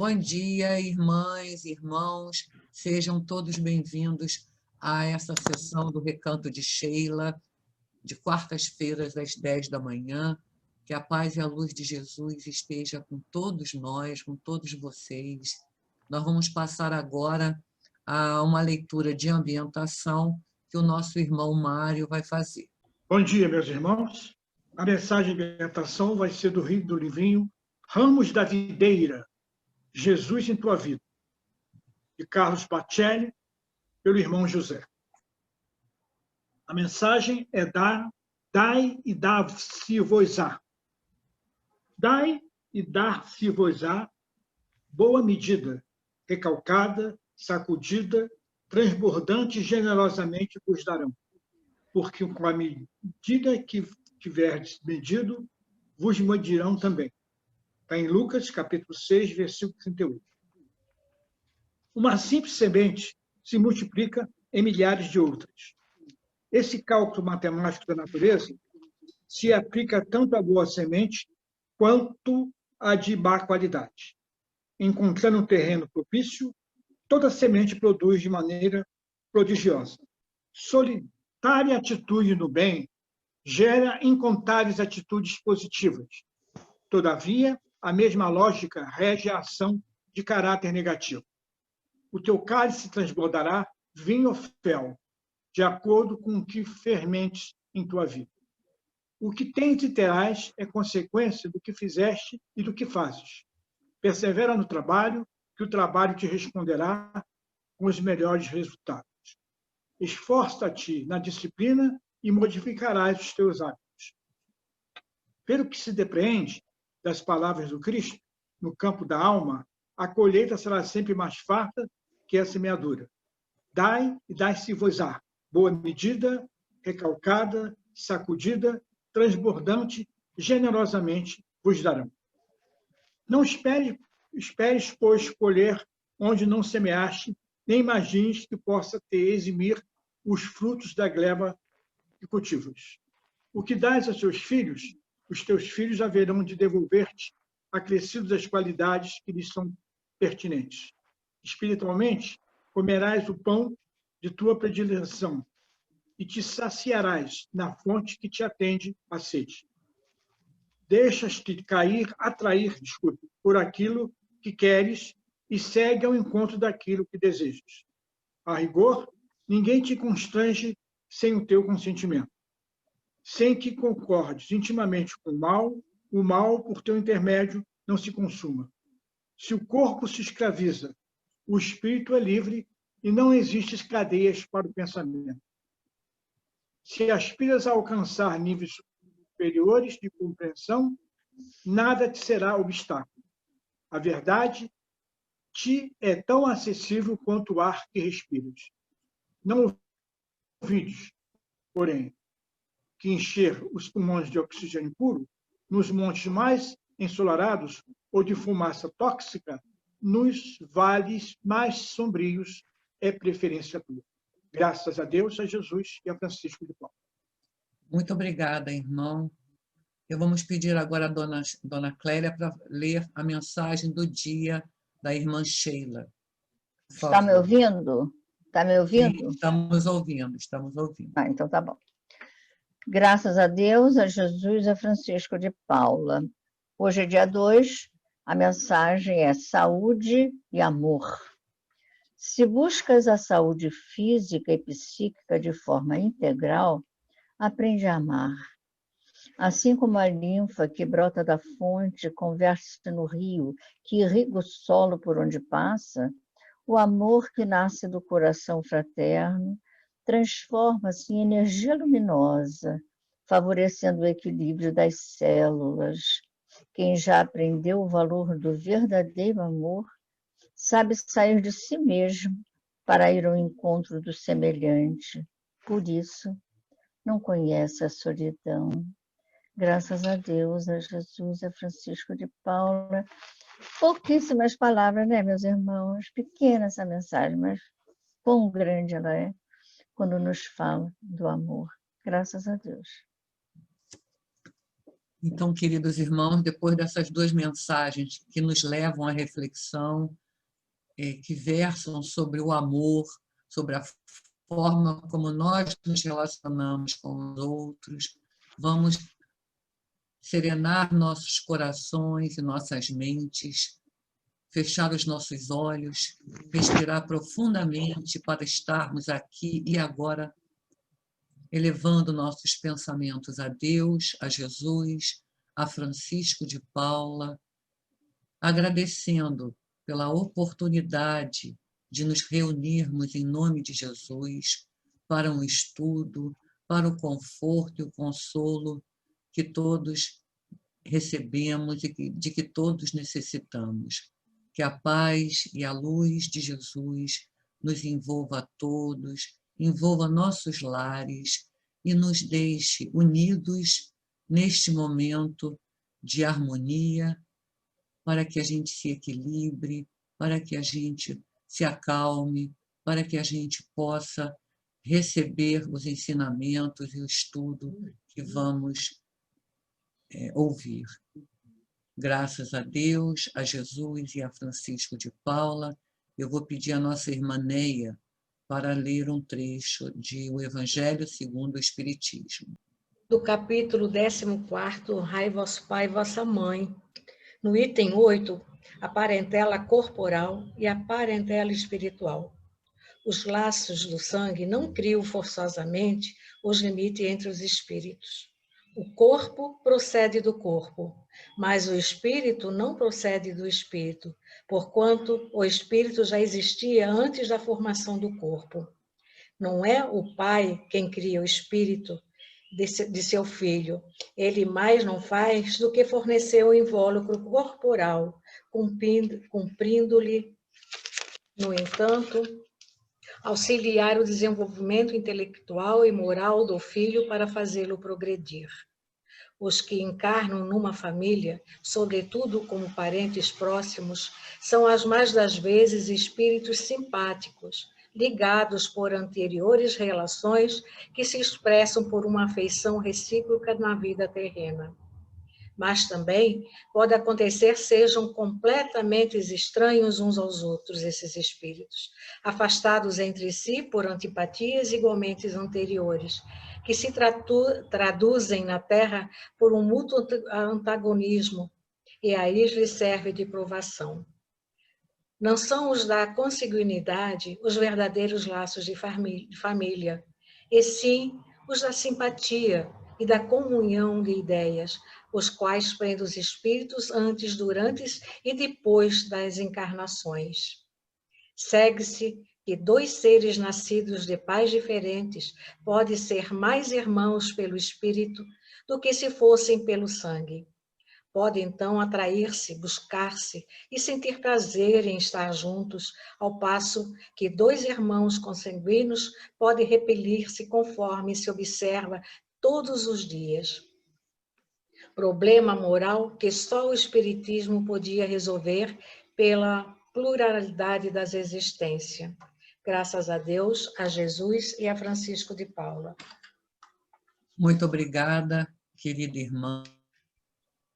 Bom dia, irmãs, irmãos, sejam todos bem-vindos a essa sessão do Recanto de Sheila, de quartas-feiras, às 10 da manhã. Que a paz e a luz de Jesus esteja com todos nós, com todos vocês. Nós vamos passar agora a uma leitura de ambientação que o nosso irmão Mário vai fazer. Bom dia, meus irmãos. A mensagem de ambientação vai ser do livrinho Ramos da Videira, Jesus em Tua Vida, de Carlos Pacelli, pelo irmão José. A mensagem é dai e dar-se-vos-á. Dai e dar-se-vos-á, boa medida, recalcada, sacudida, transbordante generosamente vos darão. Porque com a medida que tiverdes medido, vos medirão também. Está em Lucas, capítulo 6, versículo 38. Uma simples semente se multiplica em milhares de outras. Esse cálculo matemático da natureza se aplica tanto à boa semente quanto à de má qualidade. Encontrando um terreno propício, toda semente produz de maneira prodigiosa. Solitária atitude no bem gera incontáveis atitudes positivas. Todavia, a mesma lógica rege a ação de caráter negativo. O teu cálice transbordará vinho ou fel, de acordo com o que fermentes em tua vida. O que tens e terás é consequência do que fizeste e do que fazes. Persevera no trabalho, que o trabalho te responderá com os melhores resultados. Esforça-te na disciplina e modificarás os teus hábitos. Pelo que se depreende das palavras do Cristo, no campo da alma, a colheita será sempre mais farta que a semeadura. Dai e dai-se-vos-á, boa medida, recalcada, sacudida, transbordante, generosamente vos darão. Não esperes, pois, colher onde não semeaste, nem imagines que possa te eximir os frutos da gleba que cultivas. O que dás a seus filhos, os teus filhos haverão de devolver-te, acrescidos das qualidades que lhes são pertinentes. Espiritualmente, comerás o pão de tua predileção e te saciarás na fonte que te atende à sede. Deixas-te atrair, por aquilo que queres e segue ao encontro daquilo que desejas. A rigor, ninguém te constrange sem o teu consentimento. Sem que concordes intimamente com o mal, por teu intermédio, não se consuma. Se o corpo se escraviza, o espírito é livre e não existem cadeias para o pensamento. Se aspiras a alcançar níveis superiores de compreensão, nada te será obstáculo. A verdade te é tão acessível quanto o ar que respiras. Não ouvides, porém, que encher os pulmões de oxigênio puro, nos montes mais ensolarados ou de fumaça tóxica, nos vales mais sombrios, é preferência tua. Graças a Deus, a Jesus e a Francisco de Paulo. Muito obrigada, irmão. Vamos pedir agora a dona Clélia para ler a mensagem do dia da irmã Sheila. Está me ouvindo? Está me ouvindo? Sim, estamos ouvindo. Ah, então tá bom. Graças a Deus, a Jesus e a Francisco de Paula. Hoje é dia 2, a mensagem é saúde e amor. Se buscas a saúde física e psíquica de forma integral, aprende a amar. Assim como a linfa que brota da fonte converte-se no rio, que irriga o solo por onde passa, o amor que nasce do coração fraterno transforma-se em energia luminosa, favorecendo o equilíbrio das células. Quem já aprendeu o valor do verdadeiro amor, sabe sair de si mesmo para ir ao encontro do semelhante. Por isso, não conhece a solidão. Graças a Deus, a Jesus, a Francisco de Paula. Pouquíssimas palavras, né, meus irmãos? Pequena essa mensagem, mas quão grande ela é quando nos fala do amor. Graças a Deus. Então, queridos irmãos, depois dessas duas mensagens que nos levam à reflexão, que versam sobre o amor, sobre a forma como nós nos relacionamos com os outros, vamos serenar nossos corações e nossas mentes, fechar os nossos olhos, respirar profundamente para estarmos aqui e agora, elevando nossos pensamentos a Deus, a Jesus, a Francisco de Paula, agradecendo pela oportunidade de nos reunirmos em nome de Jesus para um estudo, para o conforto e o consolo que todos recebemos e de que todos necessitamos. Que a paz e a luz de Jesus nos envolva a todos, envolva nossos lares e nos deixe unidos neste momento de harmonia, para que a gente se equilibre, para que a gente se acalme, para que a gente possa receber os ensinamentos e o estudo que vamos ouvir. Graças a Deus, a Jesus e a Francisco de Paula, eu vou pedir à nossa irmã Neia para ler um trecho de O Evangelho segundo o Espiritismo. Do capítulo 14, Honrai vosso pai e vossa mãe. No item 8, a parentela corporal e a parentela espiritual. Os laços do sangue não criam forçosamente os limites entre os espíritos. O corpo procede do corpo, mas o espírito não procede do espírito, porquanto o espírito já existia antes da formação do corpo. Não é o pai quem cria o espírito de seu filho. Ele mais não faz do que fornecer o invólucro corporal, cumprindo-lhe, no entanto, auxiliar o desenvolvimento intelectual e moral do filho para fazê-lo progredir. Os que encarnam numa família, sobretudo como parentes próximos, são as mais das vezes espíritos simpáticos, ligados por anteriores relações que se expressam por uma afeição recíproca na vida terrena. Mas também pode acontecer sejam completamente estranhos uns aos outros esses espíritos, afastados entre si por antipatias igualmente anteriores, que se traduzem na Terra por um mútuo antagonismo, e aí lhes serve de provação. Não são os da consanguinidade os verdadeiros laços de família, e sim os da simpatia e da comunhão de ideias, os quais prendem os espíritos antes, durante e depois das encarnações. Segue-se que dois seres nascidos de pais diferentes podem ser mais irmãos pelo espírito do que se fossem pelo sangue. Podem, então, atrair-se, buscar-se e sentir prazer em estar juntos, ao passo que dois irmãos consanguíneos podem repelir-se conforme se observa todos os dias. Problema moral que só o Espiritismo podia resolver pela pluralidade das existências. Graças a Deus, a Jesus e a Francisco de Paula. Muito obrigada, querida irmã.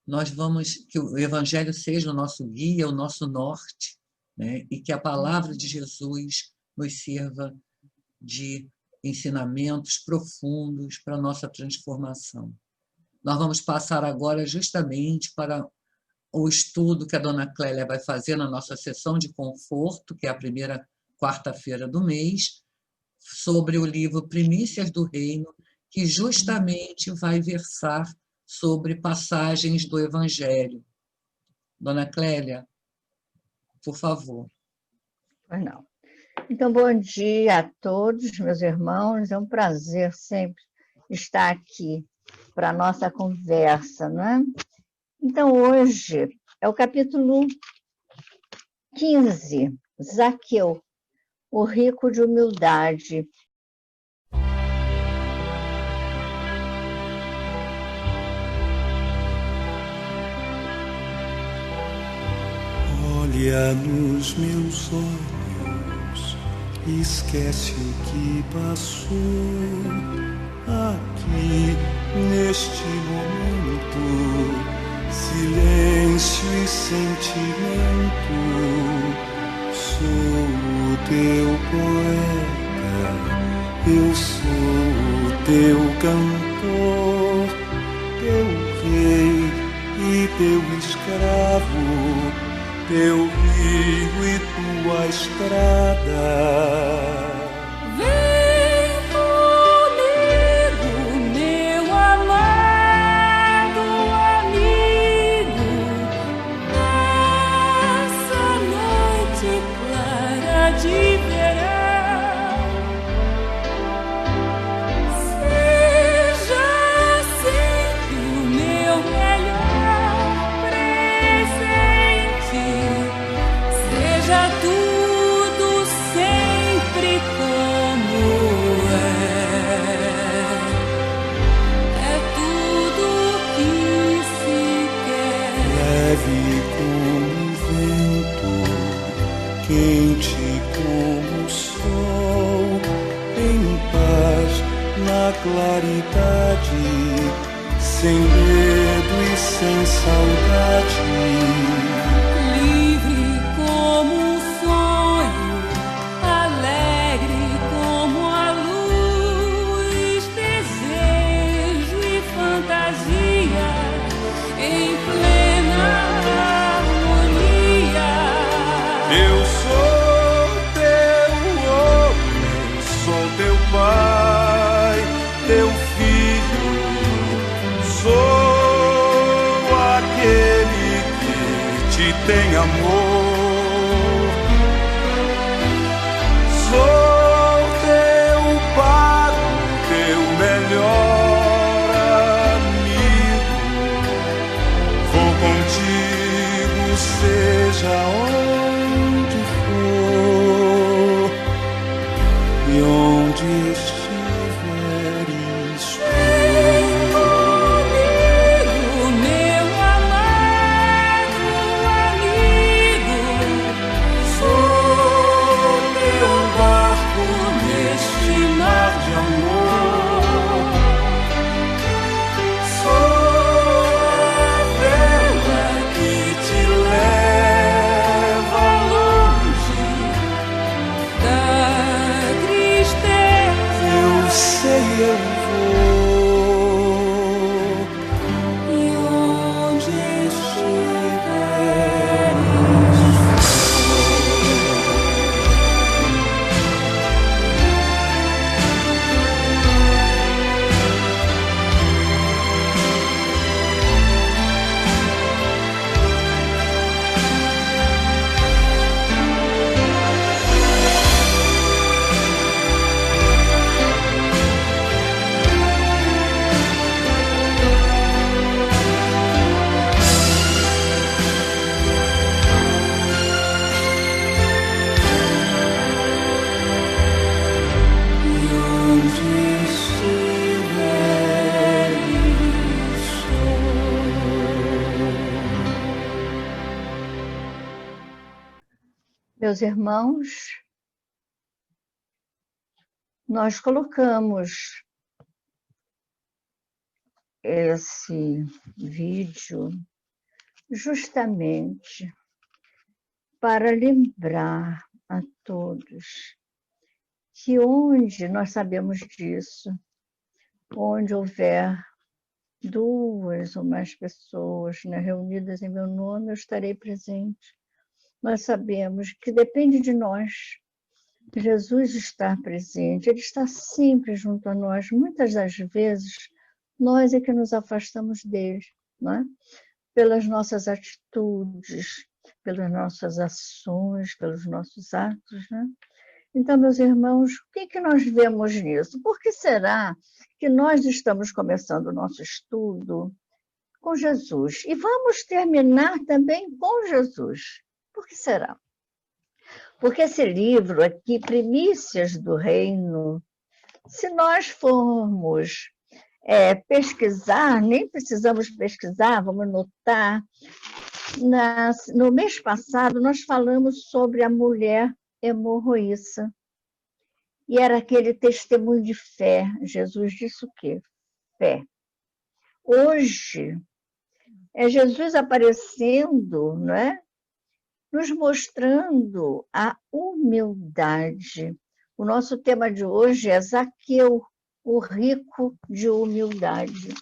Nós vamos, que o Evangelho seja o nosso guia, o nosso norte, né? E que a palavra de Jesus nos sirva de ensinamentos profundos para a nossa transformação. Nós vamos passar agora justamente para o estudo que a dona Clélia vai fazer na nossa sessão de conforto, que é a primeira quarta-feira do mês, sobre o livro Primícias do Reino, que justamente vai versar sobre passagens do Evangelho. Dona Clélia, por favor. Pois não. Então, bom dia a todos, meus irmãos. É um prazer sempre estar aqui para a nossa conversa, não é? Então, hoje é o capítulo 15, Zaqueu, o rico de humildade. Olha nos meus olhos, esquece o que passou aqui neste momento. sentimento. Sou o teu poeta, eu sou o teu cantor, teu rei e teu escravo, teu rio e tua estrada. Vem comigo, meu amado amigo, nessa noite clara de verão. Seja sempre o meu melhor presente, seja tudo sempre como é. É tudo que se quer. Leve como o vento, quente como o sol, em paz na claridade, sem medo e sem saudade. Livre como um sonho, alegre como a luz, desejo e fantasia em plena harmonia. Eu sou teu homem, sou teu pai, teu filho, sou aquele que te tem amor. Sou teu pago, teu melhor amigo. Vou contigo, seja onde for e onde estiveres. Comigo, meu amado amigo, Sou teu barco neste mar de amor. Sou a vela que te leva longe da tristeza. Eu sei, eu vou E onde estiveres. e onde estiveres. Meus irmãos, nós colocamos esse vídeo justamente para lembrar a todos que onde nós sabemos disso, onde houver 2 ou mais pessoas, né, reunidas em meu nome, eu estarei presente. Nós sabemos que depende de nós Jesus estar presente, Ele está sempre junto a nós. Muitas das vezes, nós é que nos afastamos dele, não é? Pelas nossas atitudes, pelas nossas ações, pelos nossos atos, né? Então, meus irmãos, o que nós vemos nisso? Por que será que nós estamos começando o nosso estudo com Jesus? E vamos terminar também com Jesus. Por que será? Porque esse livro aqui, Primícias do Reino, se nós formos pesquisar, nem precisamos pesquisar, vamos notar, no mês passado nós falamos sobre a mulher hemorroíça. E era aquele testemunho de fé. Jesus disse o quê? Fé. Hoje, É Jesus aparecendo, não é? Nos mostrando a humildade. O nosso tema de hoje é Zaqueu, o rico de humildade.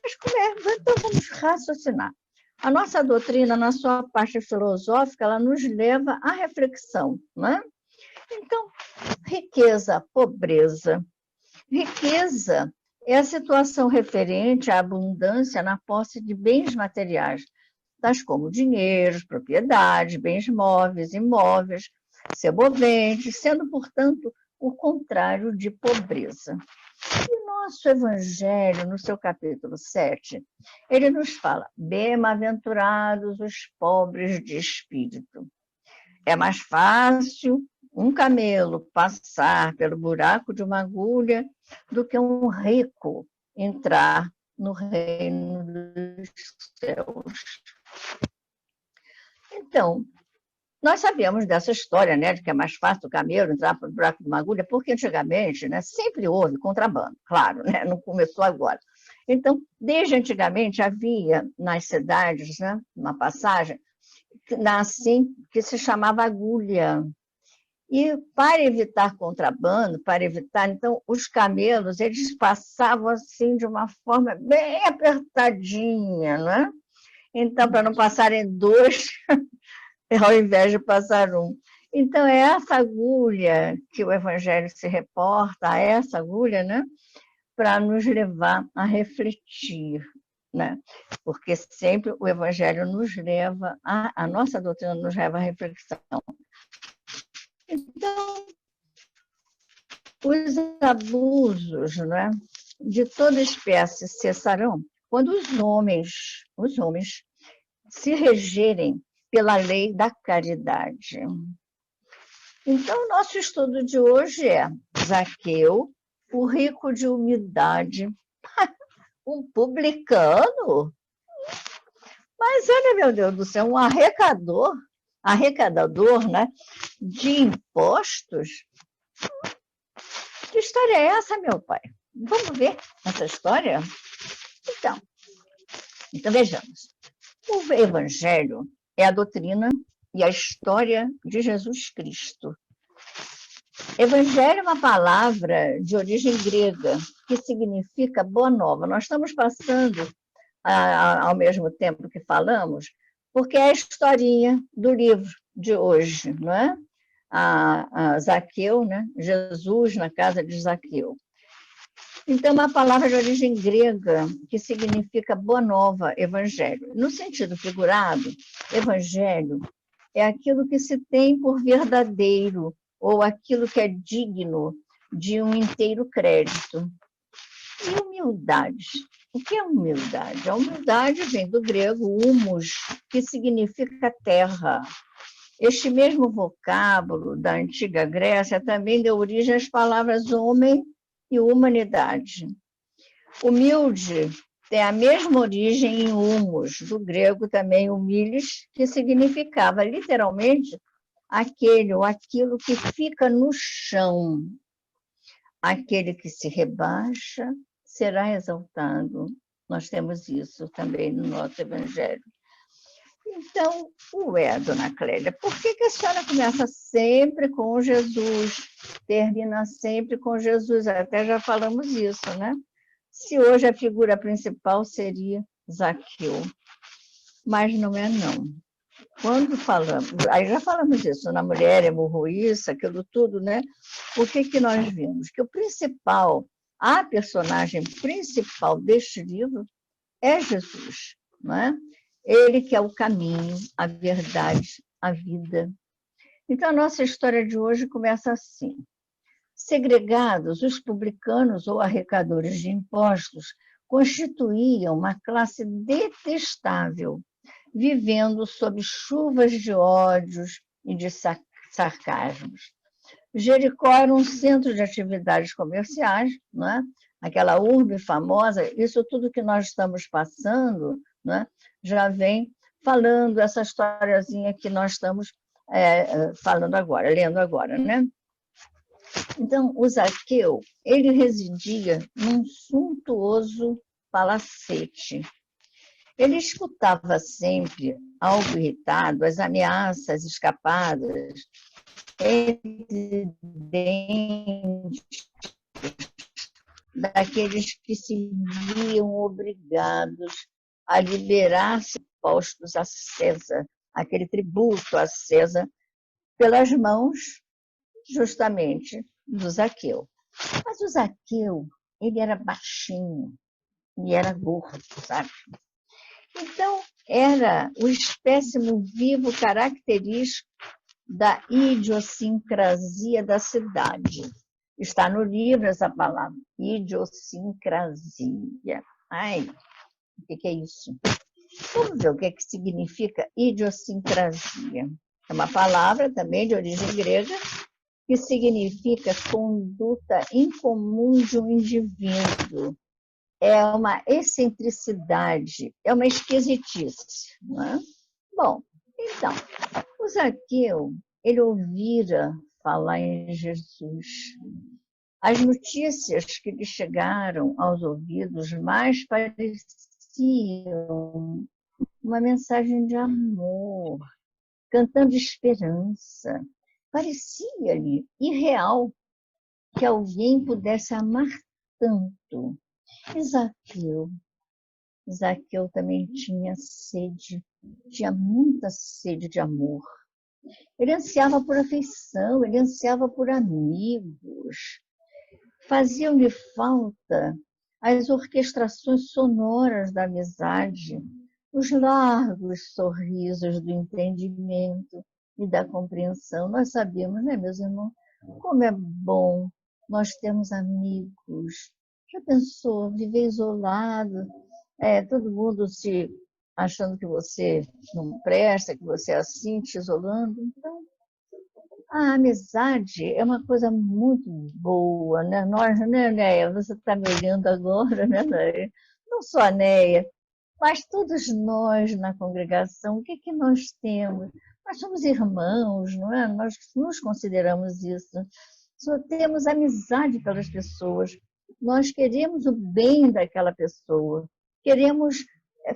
Mas então vamos raciocinar. A nossa doutrina, na sua parte filosófica, ela nos leva à reflexão, não é? Então, riqueza, pobreza. Riqueza é a situação referente à abundância na posse de bens materiais, tais como dinheiro, propriedades, bens móveis, imóveis, semoventes, sendo, portanto, o contrário de pobreza. E nosso Evangelho, no seu capítulo 7, ele nos fala: bem-aventurados os pobres de espírito. É mais fácil um camelo passar pelo buraco de uma agulha do que um rico entrar no reino dos céus. Então, nós sabemos dessa história, né, de que é mais fácil o camelo entrar pelo buraco de uma agulha, porque antigamente, né, sempre houve contrabando, claro, né, não começou agora. Então, desde antigamente havia nas cidades, né, uma passagem assim que se chamava agulha. E para evitar contrabando, para evitar, então, os camelos, eles passavam assim de uma forma bem apertadinha, né? Então, para não passarem dois, ao invés de passar um. Então, é essa agulha que o Evangelho se reporta, a essa agulha, né? Para nos levar a refletir, né? Porque sempre o Evangelho nos leva, a nossa doutrina nos leva à reflexão. Então, os abusos, né, de toda espécie cessarão quando os homens se regerem pela lei da caridade. Então, o nosso estudo de hoje é Zaqueu, o rico de humildade. Um publicano? Mas olha, meu Deus do céu, um arrecadador, né, de impostos? Que história é essa, meu pai? Vamos ver essa história? Então vejamos. O Evangelho é a doutrina e a história de Jesus Cristo. Evangelho é uma palavra de origem grega que significa boa nova. Nós estamos passando, ao mesmo tempo que falamos, porque é a historinha do livro de hoje, não é? A Zaqueu, né? Jesus na casa de Zaqueu. Então, uma palavra de origem grega que significa boa nova, evangelho. No sentido figurado, evangelho é aquilo que se tem por verdadeiro ou aquilo que é digno de um inteiro crédito. E humildade? O que é humildade? A humildade vem do grego humus, que significa terra. Este mesmo vocábulo da antiga Grécia também deu origem às palavras homem e humanidade. Humilde tem a mesma origem em humus, do grego também humilis, que significava literalmente aquele ou aquilo que fica no chão. Aquele que se rebaixa será exaltado. Nós temos isso também no nosso Evangelho. Então, dona Clélia, por que a senhora começa sempre com Jesus, termina sempre com Jesus? Até já falamos isso, né? Se hoje a figura principal seria Zaqueu. Mas não é, não. Quando falamos, aí já falamos isso, na mulher hemorroíça, aquilo tudo, né? O que nós vimos? Que o principal, a personagem principal deste livro é Jesus, não é? Ele que é o caminho, a verdade, a vida. Então, a nossa história de hoje começa assim. Segregados, os publicanos ou arrecadadores de impostos constituíam uma classe detestável, vivendo sob chuvas de ódios e de sarcasmos. Jericó era um centro de atividades comerciais, não é? Aquela urbe famosa, isso tudo que nós estamos passando, não é? Já vem falando essa historiazinha que nós estamos falando agora, lendo agora, né? Então, o Zaqueu, ele residia num suntuoso palacete. Ele escutava sempre, algo irritado, as ameaças escapadas, evidentes, daqueles que se viam obrigados a liberar-se impostos a César, aquele tributo a César, pelas mãos, justamente, do Zaqueu. Mas o Zaqueu, ele era baixinho e era gordo, sabe? Então, era o espécime vivo característico da idiosincrasia da cidade. Está no livro essa palavra, idiosincrasia. Ai, o que é isso? Vamos ver o que é que significa idiosincrasia. É uma palavra também de origem grega que significa conduta incomum de um indivíduo. É uma excentricidade, é uma esquisitice. Não é? Bom, então, o Zaqueu, ele ouvira falar em Jesus. As notícias que lhe chegaram aos ouvidos mais pareciam uma mensagem de amor, cantando esperança. Parecia-lhe irreal que alguém pudesse amar tanto. E Zaqueu também tinha muita sede de amor. Ele ansiava por afeição, ele ansiava por amigos. Faziam-lhe falta as orquestrações sonoras da amizade, os largos sorrisos do entendimento e da compreensão. Nós sabemos, né, meus irmãos, como é bom nós termos amigos. Já pensou, viver isolado, todo mundo se achando que você não presta, que você é assim, te isolando? Então, a amizade é uma coisa muito boa, né? Nós, né, Néia? Você está me olhando agora, né, Néia? Não só a Néia, mas todos nós na congregação, o que é que nós temos? Nós somos irmãos, não é? Nós nos consideramos isso. Só temos amizade pelas pessoas. Nós queremos o bem daquela pessoa, queremos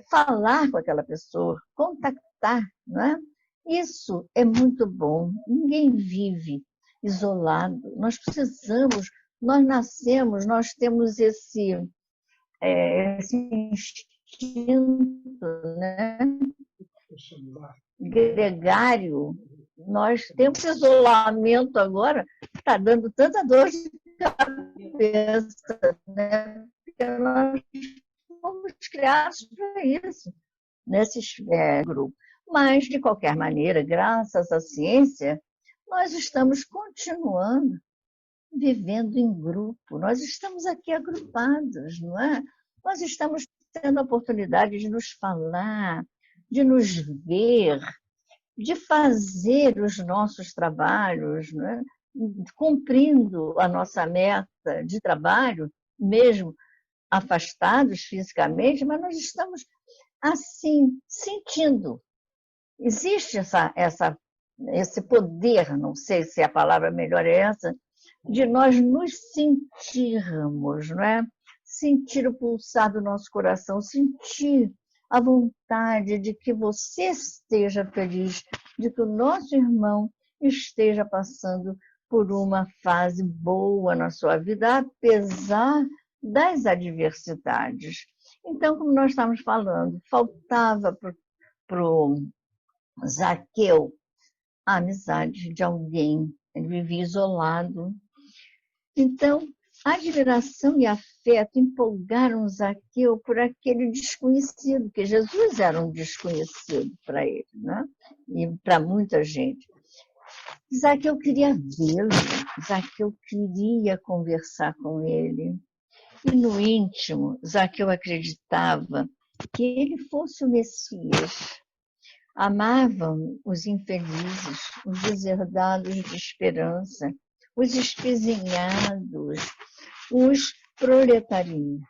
falar com aquela pessoa, contactar, não é? Isso é muito bom. Ninguém vive isolado. Nós precisamos, nós nascemos, nós temos esse instinto, né? Gregário. Nós temos isolamento agora, está dando tanta dor de cabeça, né? Porque nós fomos criados para isso, nesses grupos. Mas, de qualquer maneira, graças à ciência, nós estamos continuando vivendo em grupo. Nós estamos aqui agrupados, não é? Nós estamos tendo a oportunidade de nos falar, de nos ver, de fazer os nossos trabalhos, não é? Cumprindo a nossa meta de trabalho, mesmo afastados fisicamente, mas nós estamos assim, sentindo. Existe esse poder, não sei se a palavra melhor é essa, de nós nos sentirmos, não é? Sentir o pulsar do nosso coração, sentir a vontade de que você esteja feliz, de que o nosso irmão esteja passando por uma fase boa na sua vida, apesar das adversidades. Então, como nós estamos falando, faltava para o Zaqueu a amizade de alguém. Ele vivia isolado. Então, a admiração e afeto empolgaram Zaqueu por aquele desconhecido, que Jesus era um desconhecido para ele, né? E para muita gente. Zaqueu queria vê-lo, Zaqueu queria conversar com ele. E no íntimo, Zaqueu acreditava que ele fosse o Messias. Amavam os infelizes, os deserdados de esperança, os espezinhados, os proletarinos.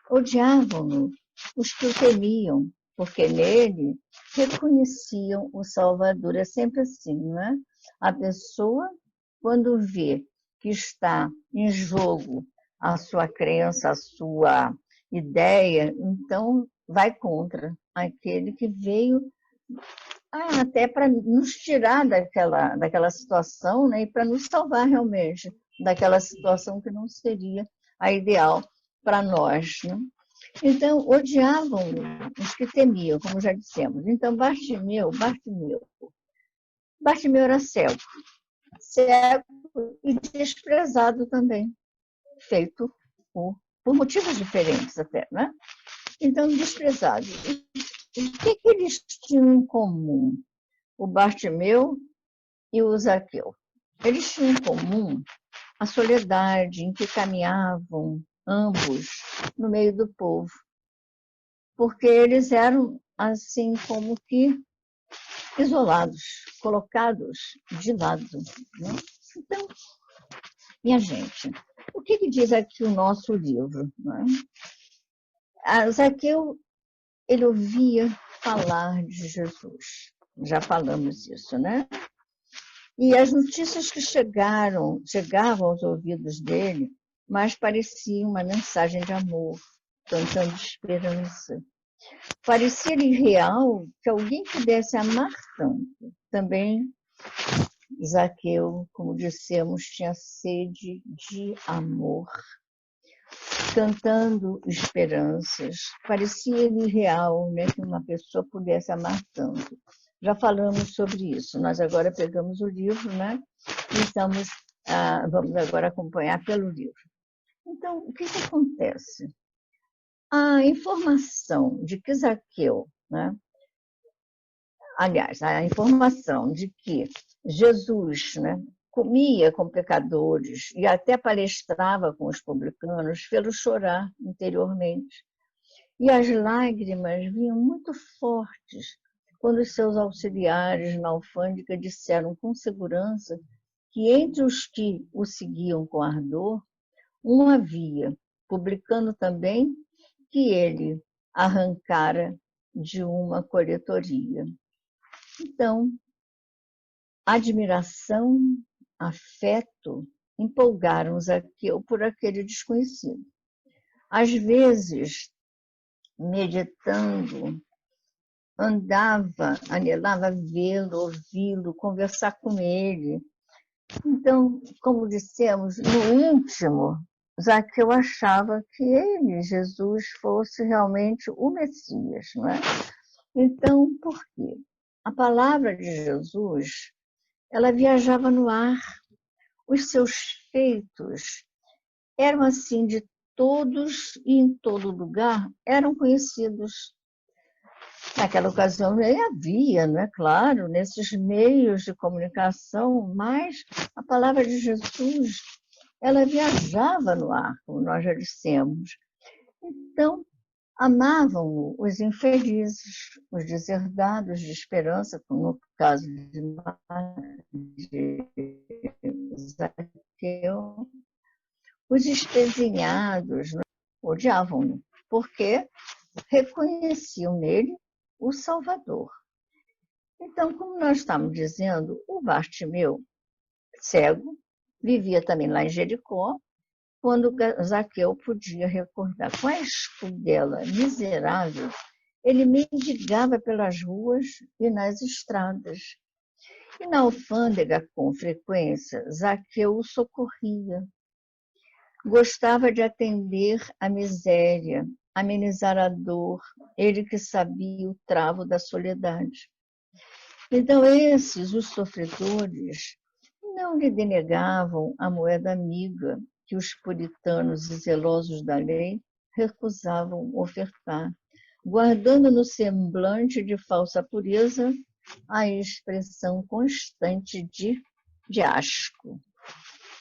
Odiavam-no os que o temiam, porque nele reconheciam o Salvador. É sempre assim, não é? A pessoa, quando vê que está em jogo a sua crença, a sua ideia, então vai contra aquele que veio até para nos tirar daquela situação, né, e para nos salvar realmente daquela situação que não seria a ideal para nós, né? Então, odiavam os que temiam, como já dissemos. Então, Bartimeu era cego e desprezado também, feito por motivos diferentes até, né? Então, desprezado. O que eles tinham em comum, o Bartimeu e o Zaqueu? Eles tinham em comum a soledade em que caminhavam ambos no meio do povo, porque eles eram assim como que isolados, colocados de lado, né? Então, minha gente, o que diz aqui o nosso livro, né? Zaqueu, ele ouvia falar de Jesus, já falamos isso, né? E as notícias que chegavam aos ouvidos dele, mas pareciam uma mensagem de amor, cantando esperança. Parecia-lhe real que alguém pudesse amar tanto. Também Zaqueu, como dissemos, tinha sede de amor, cantando esperanças. Parecia-lhe real, né, que uma pessoa pudesse amar tanto. Já falamos sobre isso. Nós agora pegamos o livro, né, e vamos agora acompanhar pelo livro. Então, o que acontece? A informação de que Zaqueu, né, aliás, a informação de que Jesus, né, comia com pecadores e até palestrava com os publicanos, fê-lo chorar interiormente. E as lágrimas vinham muito fortes quando os seus auxiliares na alfândega disseram com segurança que entre os que o seguiam com ardor, um havia, publicando também que ele arrancara de uma coletoria. Então, admiração, afeto empolgaram Zaqueu por aquele desconhecido. Às vezes, meditando, anelava vê-lo, ouvi-lo, conversar com ele. Então, como dissemos, no íntimo, Zaqueu achava que ele, Jesus, fosse realmente o Messias, não é? Então, por quê? A palavra de Jesus, ela viajava no ar. Os seus feitos eram assim de todos e em todo lugar eram conhecidos. Naquela ocasião nem havia, não é claro, nesses meios de comunicação, mas a palavra de Jesus, ela viajava no ar, como nós já dissemos. Então, amavam os infelizes, os deserdados de esperança, como no caso de Zaqueu, os espezinhados, né, odiavam-no, porque reconheciam nele o Salvador. Então, como nós estamos dizendo, o Bartimeu, cego, vivia também lá em Jericó, quando Zaqueu podia recordar. Com a escudela miserável, ele mendigava pelas ruas e nas estradas. E na alfândega, com frequência, Zaqueu o socorria. Gostava de atender a miséria, amenizar a dor, ele que sabia o travo da soledade. Então, os sofredores, não lhe denegavam a moeda amiga que os puritanos e zelosos da lei recusavam ofertar, guardando no semblante de falsa pureza a expressão constante de asco.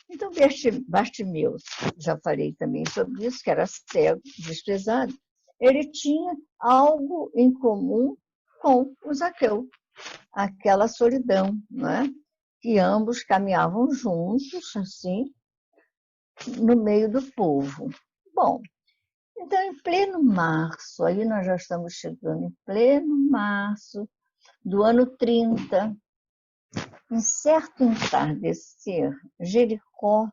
Então, Bartimeu, já falei também sobre isso, que era cego, desprezado, ele tinha algo em comum com o Zaqueu, aquela solidão, não é? Que ambos caminhavam juntos, assim, no meio do povo. Bom, então, em pleno março, aí nós já estamos chegando em pleno março do ano 30, em certo entardecer, Jericó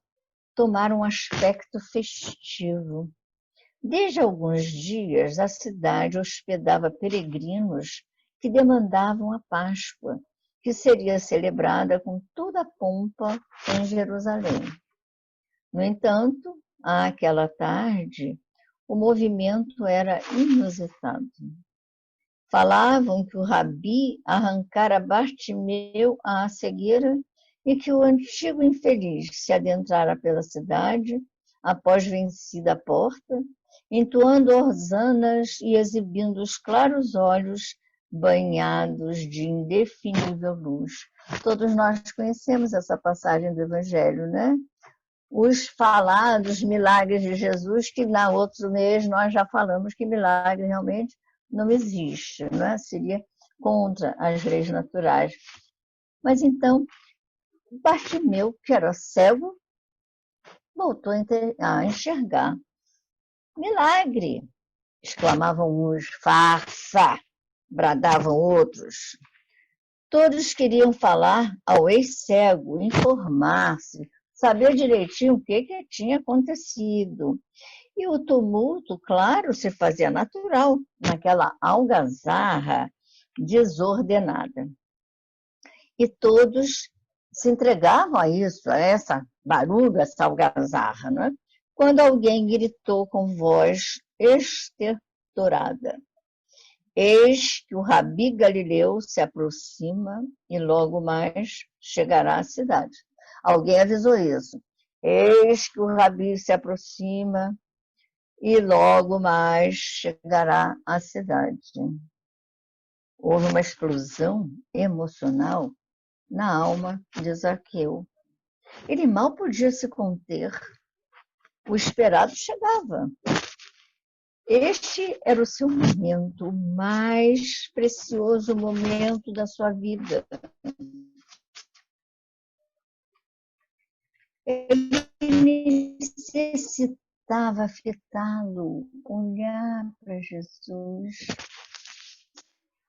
tomara um aspecto festivo. Desde alguns dias, a cidade hospedava peregrinos que demandavam a Páscoa, que seria celebrada com toda a pompa em Jerusalém. No entanto, àquela tarde, o movimento era inusitado. Falavam que o rabi arrancara Bartimeu à cegueira e que o antigo infeliz se adentrara pela cidade, após vencida a porta, entoando hosanas e exibindo os claros olhos banhados de indefinível luz. Todos nós conhecemos essa passagem do Evangelho, né? Os falados milagres de Jesus, que na outro mês nós já falamos que milagre realmente não existe, não é? Seria contra as leis naturais. Mas então, Bartimeu, que era cego, voltou a enxergar. Milagre! Exclamavam uns, farsa! Bradavam outros. Todos queriam falar ao ex-cego, informar-se, saber direitinho o que tinha acontecido. E o tumulto, claro, se fazia natural naquela algazarra desordenada. E todos se entregavam a isso, a essa barulho, essa algazarra, não é? Quando alguém gritou com voz estertorada: eis que o rabi Galileu se aproxima e logo mais chegará à cidade. Alguém avisou isso. Eis que o rabi se aproxima e logo mais chegará à cidade. Houve uma explosão emocional na alma de Zaqueu. Ele mal podia se conter. O esperado chegava. Este era o seu momento, o mais precioso momento da sua vida. Ele necessitava fitá-lo, olhar para Jesus.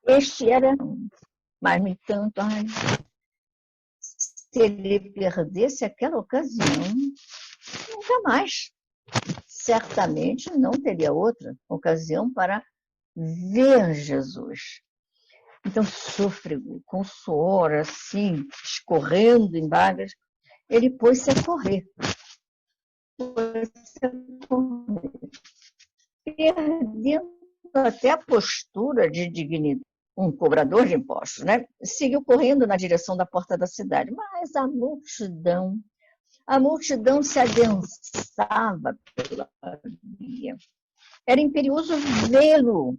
Este era, mas no entanto, se ele perdesse aquela ocasião, nunca mais. Certamente não teria outra ocasião para ver Jesus. Então, sôfrego, com suor assim, escorrendo em vagas, ele pôs-se a correr. Perdendo até a postura de dignidade. Um cobrador de impostos, né? Seguiu correndo na direção da porta da cidade, mas a multidão se adensava pela via. Era imperioso vê-lo.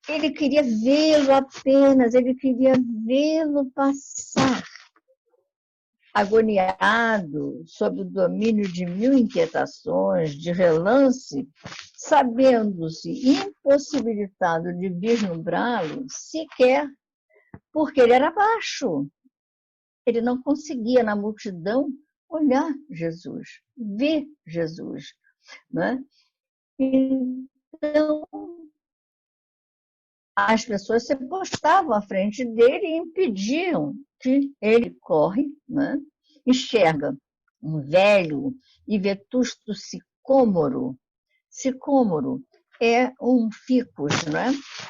Ele queria vê-lo apenas, ele queria vê-lo passar. Agoniado, sob o domínio de 1000 inquietações, de relance, sabendo-se impossibilitado de vislumbrá-lo sequer, porque ele era baixo. Ele não conseguia, na multidão, olhar Jesus, ver Jesus. Né? Então, as pessoas se postavam à frente dele e impediam que ele corre, né? Enxerga um velho e vetusto sicômoro. Sicômoro é um ficus, né?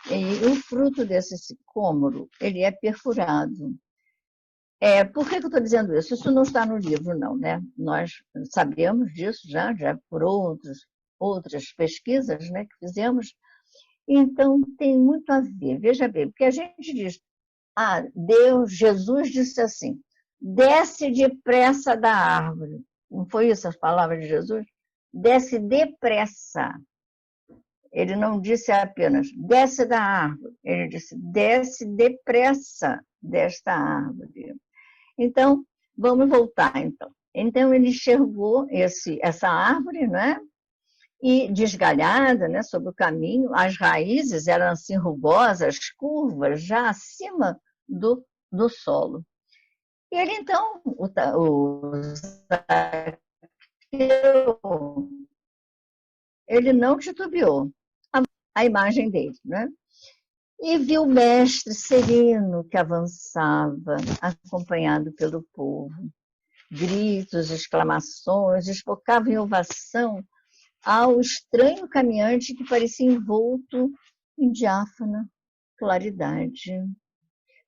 E o fruto desse sicômoro, ele é perfurado. Por que eu estou dizendo isso? Isso não está no livro, não, né? Nós sabemos disso já por outras pesquisas, né, que fizemos. Então, tem muito a ver. Veja bem, porque a gente diz, Jesus disse assim, desce depressa da árvore. Não foi isso as palavras de Jesus? Desce depressa. Ele não disse apenas, desce da árvore. Ele disse, desce depressa desta árvore. Então, vamos voltar, então. Então, ele enxergou essa árvore, né? E desgalhada, né, sobre o caminho, as raízes eram assim rugosas, curvas, já acima do solo. E ele, então, ele não titubeou a imagem dele, né? E viu o mestre sereno que avançava, acompanhado pelo povo. Gritos, exclamações, desfocavam em ovação ao estranho caminhante que parecia envolto em diáfana claridade.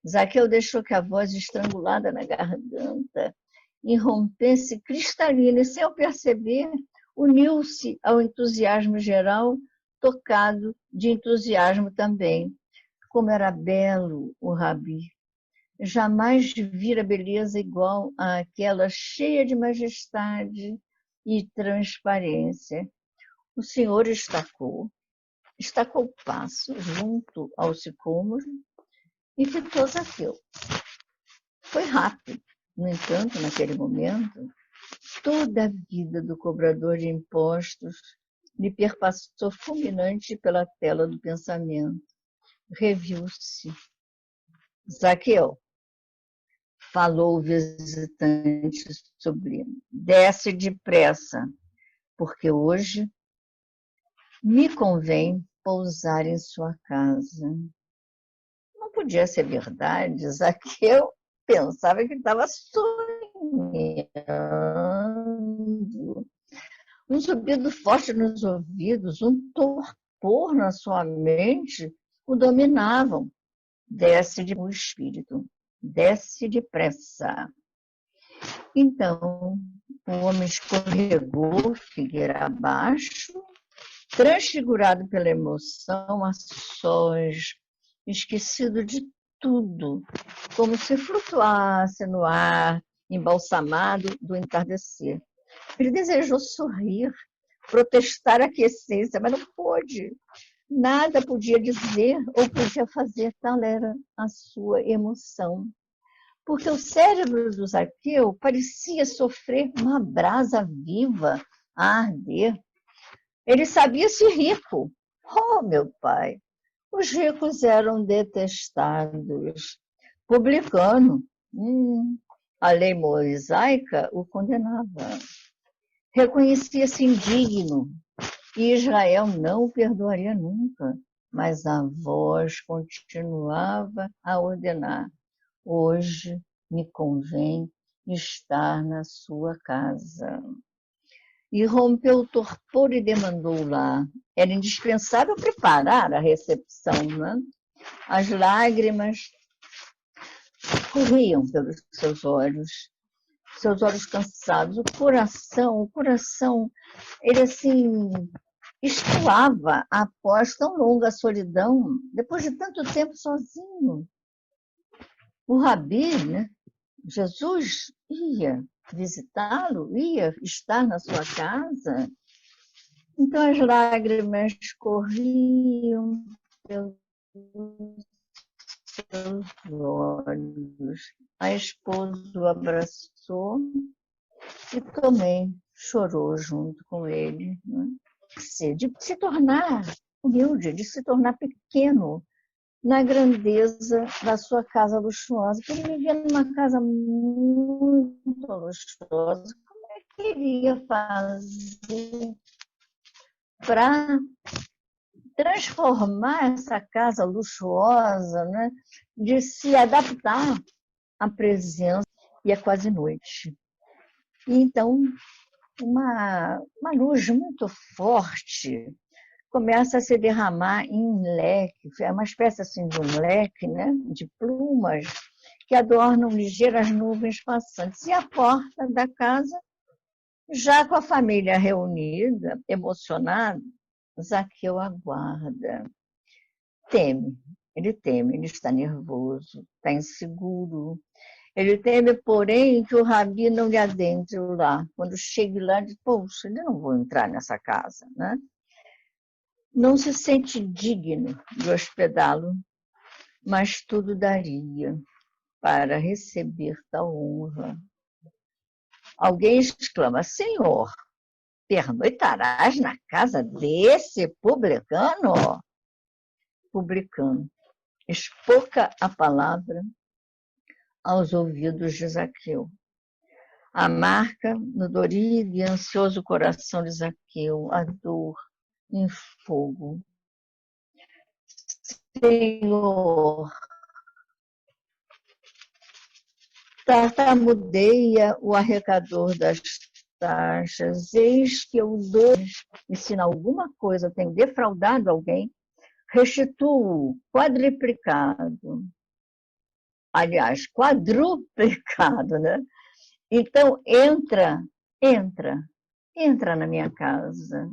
Zaqueu deixou que a voz estrangulada na garganta irrompesse cristalina e, sem eu perceber, uniu-se ao entusiasmo geral, tocado de entusiasmo também. Como era belo o Rabi! Jamais vira beleza igual àquela cheia de majestade e transparência. O senhor estacou o passo junto ao sicômoro e fitou Zaqueu. Foi rápido. No entanto, naquele momento, toda a vida do cobrador de impostos lhe perpassou fulminante pela tela do pensamento. Reviu-se. Zaqueu, falou o visitante sublime, desce depressa, porque hoje me convém pousar em sua casa. Não podia ser verdade. Zaqueu pensava que estava sonhando. Um zumbido forte nos ouvidos, um torpor na sua mente o dominavam. Desce o espírito, desce depressa. Então, o homem escorregou figueira abaixo, transfigurado pela emoção, a sós, esquecido de tudo, como se flutuasse no ar embalsamado do entardecer. Ele desejou sorrir, protestar a aquiescência, mas não pôde. Nada podia dizer ou podia fazer, tal era a sua emoção. Porque o cérebro do Zaqueu parecia sofrer uma brasa viva a arder. Ele sabia-se rico. Oh, meu pai! Os ricos eram detestados. Publicano, a lei mosaica o condenava. Reconhecia-se indigno, e Israel não o perdoaria nunca. Mas a voz continuava a ordenar: hoje me convém estar na sua casa. E rompeu o torpor e demandou lá. Era indispensável preparar a recepção, né? As lágrimas corriam pelos seus olhos cansados. O coração, ele assim estourava após tão longa solidão, depois de tanto tempo sozinho. O Rabi, né? Jesus ia visitá-lo, ia estar na sua casa. Então as lágrimas corriam pelos seus olhos. A esposa o abraçou e também chorou junto com ele, né? De se tornar humilde, de se tornar pequeno na grandeza da sua casa luxuosa, porque ele vivia numa casa muito luxuosa. Como é que ele ia fazer para transformar essa casa luxuosa, né, de se adaptar à presença? E é quase noite. E então, uma luz muito forte começa a se derramar em leque, é uma espécie assim de um leque, né, de plumas que adornam ligeiras nuvens passantes. E a porta da casa, já com a família reunida, emocionada, Zaqueu aguarda. Ele teme, ele está nervoso, está inseguro. Ele teme, porém, que o Rabi não lhe adentre lá. Quando chegue lá, diz: poxa, eu não vou entrar nessa casa, né? Não se sente digno de hospedá-lo, mas tudo daria para receber tal honra. Alguém exclama: Senhor, pernoitarás na casa desse publicano? Publicano espoca a palavra aos ouvidos de Zaqueu. A marca no dorido e ansioso coração de Zaqueu, a dor em fogo. Senhor, tartamudeia o arrecador das taxas, eis que eu dou, e se em alguma coisa tenho defraudado alguém, restituo quadriplicado. Aliás, quadruplicado, né? Então, entra na minha casa.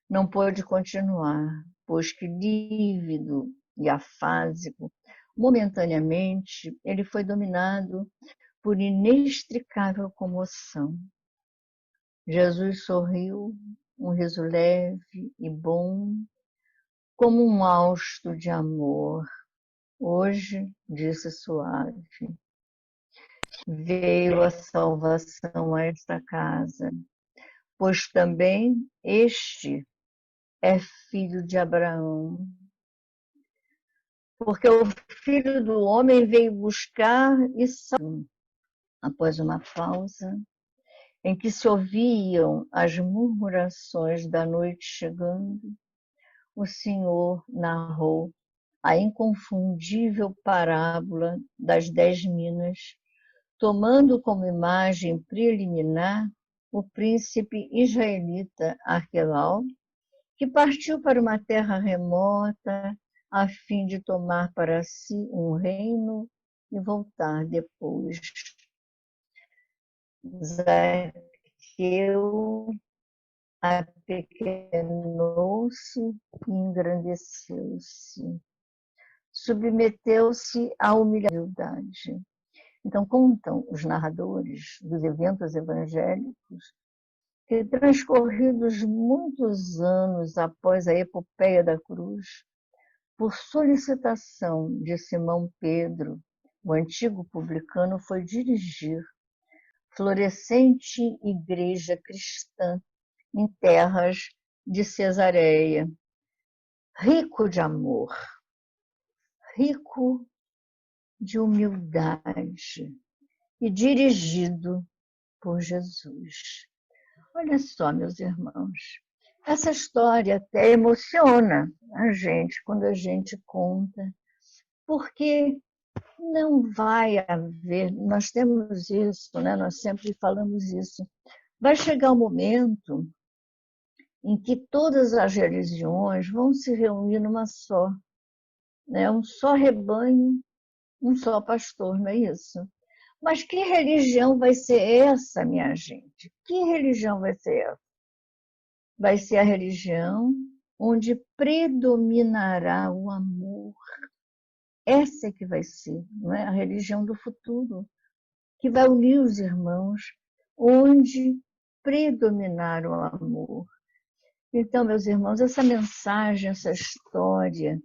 Não pôde continuar, pois que lívido e afásico, momentaneamente, ele foi dominado por inextricável comoção. Jesus sorriu, um riso leve e bom, como um hausto de amor. Hoje, disse suave, veio a salvação a esta casa, pois também este é filho de Abraão. Porque o Filho do Homem veio buscar e salvar. Após uma pausa, em que se ouviam as murmurações da noite chegando, o Senhor narrou a inconfundível parábola das 10 minas, tomando como imagem preliminar o príncipe israelita Arquelau, que partiu para uma terra remota a fim de tomar para si um reino e voltar depois. Zaqueu apequenou-se e engrandeceu-se. Submeteu-se à humildade. Então, contam os narradores dos eventos evangélicos que, transcorridos muitos anos após a epopeia da cruz, por solicitação de Simão Pedro, o antigo publicano foi dirigir florescente igreja cristã em terras de Cesareia, rico de amor, rico de humildade e dirigido por Jesus. Olha só, meus irmãos, essa história até emociona a gente quando a gente conta, porque não vai haver, nós temos isso, né? Nós sempre falamos isso, vai chegar um momento em que todas as religiões vão se reunir numa só, né? Um só rebanho, um só pastor, não é isso? Mas que religião vai ser essa, minha gente? Que religião vai ser essa? Vai ser a religião onde predominará o amor. Essa é que vai ser, não é? A religião do futuro, que vai unir os irmãos, onde predominar o amor. Então, meus irmãos, essa mensagem, essa história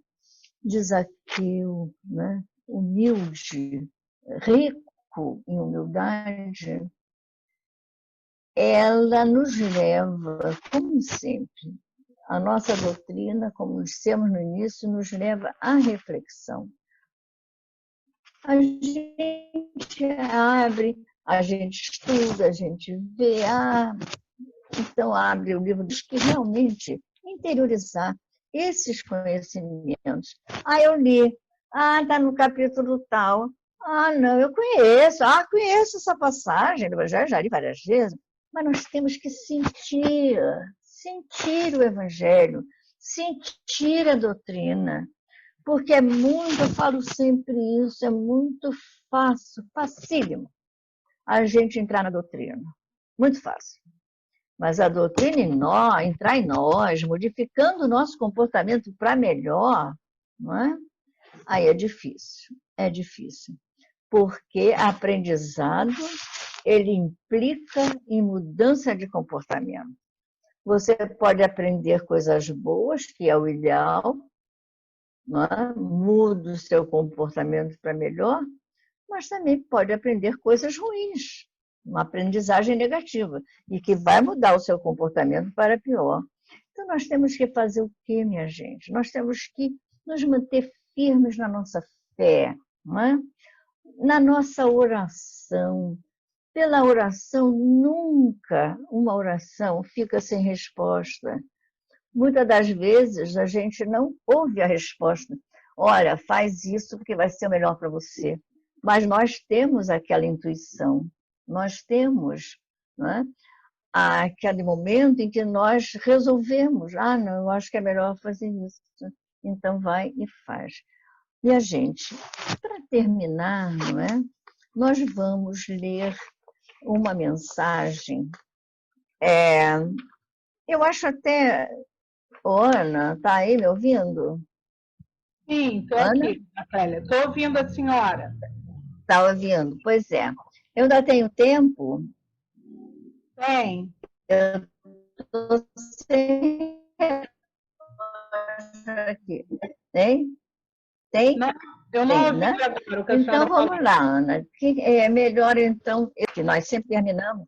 de Zaqueu, né? Humilde, rico em humildade, ela nos leva, como sempre, a nossa doutrina, como dissemos no início, nos leva à reflexão. A gente abre, a gente estuda, a gente vê, então abre o livro dos que realmente interiorizar esses conhecimentos. Eu li, está no capítulo tal, não, eu conheço, conheço essa passagem, eu já li várias vezes, mas nós temos que sentir o Evangelho, sentir a doutrina, porque é muito, eu falo sempre isso, é muito fácil, facílimo, a gente entrar na doutrina, muito fácil. Mas a doutrina entrar em nós, modificando o nosso comportamento para melhor, não é? Aí é difícil, porque aprendizado, ele implica em mudança de comportamento. Você pode aprender coisas boas, que é o ideal, não é? Muda o seu comportamento para melhor, mas também pode aprender coisas ruins, uma aprendizagem negativa, e que vai mudar o seu comportamento para pior. Então, nós temos que fazer o quê, minha gente? Nós temos que nos manter firmes na nossa fé, não é? Na nossa oração. Pela oração, nunca uma oração fica sem resposta. Muitas das vezes a gente não ouve a resposta. Olha, faz isso porque vai ser o melhor para você. Mas nós temos aquela intuição, nós temos, não é? aquele momento em que nós resolvemos, não, eu acho que é melhor fazer isso. Então vai e faz. Minha gente, para terminar, não é? Nós vamos ler uma mensagem. Eu acho até... Ô, Ana, está aí me ouvindo? Sim, estou Ana? aqui, Natália. Estou ouvindo a senhora. Está ouvindo? Pois é. Eu ainda tenho tempo? Tem. Eu estou sem... aqui. Tem? Tem? Não, eu não Tem, ouvi né? agora o que a Então, senhora falou. vamos lá, Ana. Que é melhor, então, que nós sempre terminamos.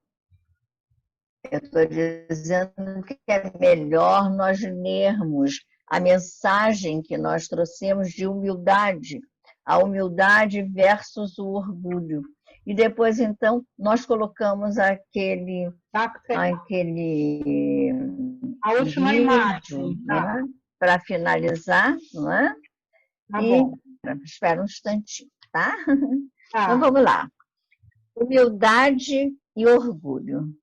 Eu estou dizendo que é melhor nós lermos a mensagem que nós trouxemos de humildade, a humildade versus o orgulho. E depois, então, nós colocamos aquele A última vídeo, imagem. né, para finalizar, não é? Tá E bom. espera um instantinho, tá? Tá. Então, vamos lá. Humildade e orgulho.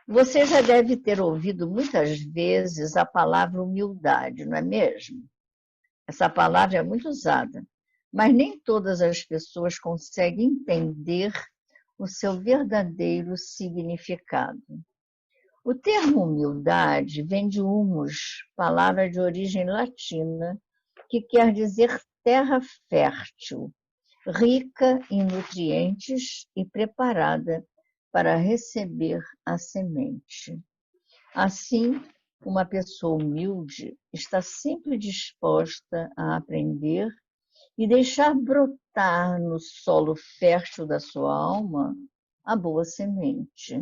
Você já deve ter ouvido muitas vezes a palavra humildade, não é mesmo? Essa palavra é muito usada, mas nem todas as pessoas conseguem entender o seu verdadeiro significado. O termo humildade vem de humus, palavra de origem latina, que quer dizer terra fértil, rica em nutrientes e preparada para receber a semente. Assim, uma pessoa humilde está sempre disposta a aprender e deixar brotar no solo fértil da sua alma a boa semente.